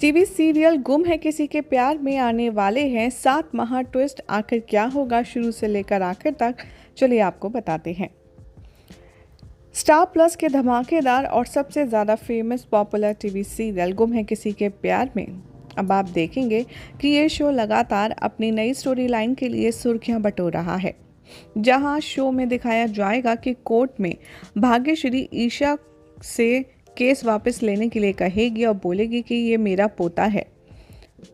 TV serial गुम है किसी के प्यार में आने वाले हैं 7 महा ट्विस्ट। आखिर क्या होगा शुरू से लेकर आखिर तक, चलिए आपको बताते हैं। स्टार प्लस के धमाकेदार और सबसे ज़्यादा फेमस पॉपुलर टीवी सीरियल गुम है किसी के प्यार में अब आप देखेंगे कि ये शो लगातार अपनी नई स्टोरी लाइन के लिए सुर्खियां बटोर रहा है। जहां शो में दिखाया जाएगा कि कोर्ट में भाग्यश्री ईशा से केस वापस लेने के लिए कहेगी और बोलेगी कि ये मेरा पोता है,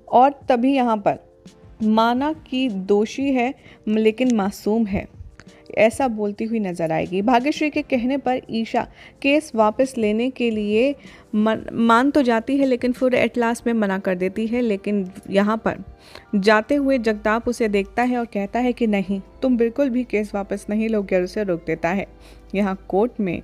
और तभी यहाँ पर माना कि दोषी है लेकिन मासूम है, ऐसा बोलती हुई नजर आएगी। भाग्यश्री के कहने पर ईशा केस वापस लेने के लिए मान तो जाती है, लेकिन फिर एट लास्ट में मना कर देती है। लेकिन यहाँ पर जाते हुए जगताप उसे देखता है और कहता है कि नहीं, तुम बिल्कुल भी केस वापस नहीं लोगे, और उसे रोक देता है। यहाँ कोर्ट में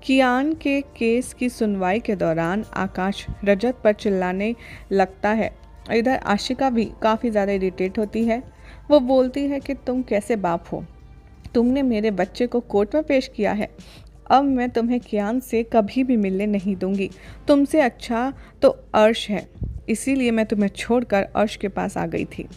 कियान के केस की सुनवाई के दौरान आकाश रजत पर चिल्लाने लगता है। इधर आशिका भी काफ़ी ज़्यादा इरिटेट होती है। वो बोलती है कि तुम कैसे बाप हो, तुमने मेरे बच्चे को कोर्ट में पेश किया है, अब मैं तुम्हें कियान से कभी भी मिलने नहीं दूंगी। तुमसे अच्छा तो अर्श है, इसीलिए मैं तुम्हें छोड़कर अर्श के पास आ गई थी।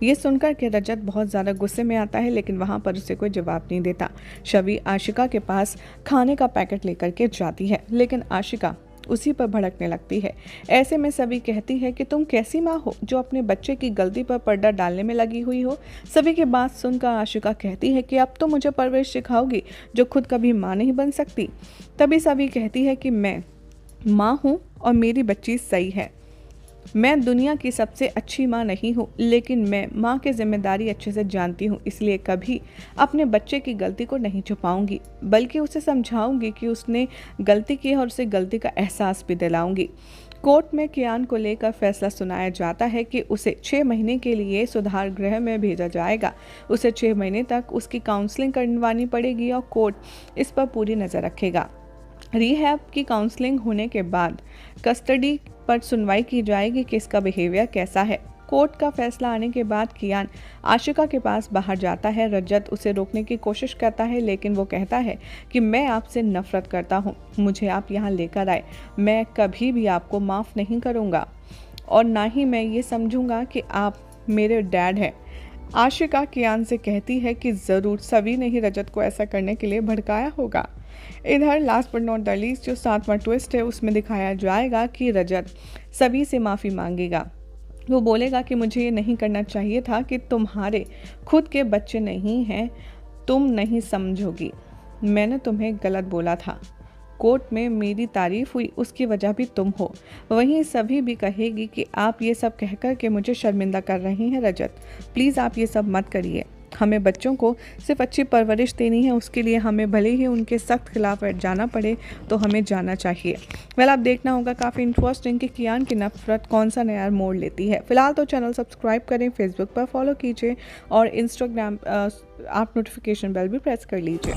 ये सुनकर के रजत बहुत ज़्यादा गुस्से में आता है, लेकिन वहाँ पर उसे कोई जवाब नहीं देता। शवी आशिका के पास खाने का पैकेट लेकर के जाती है, लेकिन आशिका उसी पर भड़कने लगती है। ऐसे में सभी कहती है कि तुम कैसी माँ हो जो अपने बच्चे की गलती पर पर्दा डालने में लगी हुई हो। सभी की बात सुनकर आशिका कहती है कि अब तो मुझे परवरिश सिखाओगी जो खुद कभी माँ नहीं बन सकती। तभी सभी कहती है कि मैं माँ हूँ और मेरी बच्ची सही है। मैं दुनिया की सबसे अच्छी माँ नहीं हूँ, लेकिन मैं माँ की जिम्मेदारी अच्छे से जानती हूँ, इसलिए कभी अपने बच्चे की गलती को नहीं छुपाऊंगी, बल्कि उसे समझाऊंगी कि उसने गलती की है और उसे गलती का एहसास भी दिलाऊंगी। कोर्ट में कियान को लेकर फैसला सुनाया जाता है कि उसे 6 महीने के लिए सुधार गृह में भेजा जाएगा। उसे 6 महीने तक उसकी काउंसलिंग करवानी पड़ेगी और कोर्ट इस पर पूरी नज़र रखेगा। रिहैब की काउंसलिंग होने के बाद कस्टडी पर सुनवाई की जाएगी कि इसका बिहेवियर कैसा है। कोर्ट का फैसला आने के बाद कियान आशिका के पास बाहर जाता है। रजत उसे रोकने की कोशिश करता है, लेकिन वो कहता है कि मैं आपसे नफरत करता हूँ, मुझे आप यहाँ लेकर आए, मैं कभी भी आपको माफ़ नहीं करूँगा और ना ही मैं ये समझूंगा कि आप मेरे डैड हैं। आशिका कियान से कहती है कि ज़रूर सभी ने ही रजत को ऐसा करने के लिए भड़काया होगा। इधर last but not the least जो 7वां ट्विस्ट है उसमें दिखाया जाएगा कि रजत सभी से माफ़ी मांगेगा। वो बोलेगा कि मुझे ये नहीं करना चाहिए था, कि तुम्हारे खुद के बच्चे नहीं हैं, तुम नहीं समझोगी, मैंने तुम्हें गलत बोला था, कोर्ट में मेरी तारीफ हुई उसकी वजह भी तुम हो। वहीं सभी भी कहेगी कि आप ये सब कहकर के मुझे शर्मिंदा कर रही हैं रजत, प्लीज़ आप ये सब मत करिए, हमें बच्चों को सिर्फ अच्छी परवरिश देनी है, उसके लिए हमें भले ही उनके सख्त खिलाफ जाना पड़े तो हमें जाना चाहिए। वेल आप देखना होगा काफ़ी इंटरेस्टिंग कि कियान की नफरत कौन सा नया मोड़ लेती है। फिलहाल तो चैनल सब्सक्राइब करें, फेसबुक पर फॉलो कीजिए और इंस्टाग्राम आप नोटिफिकेशन बेल भी प्रेस कर लीजिए।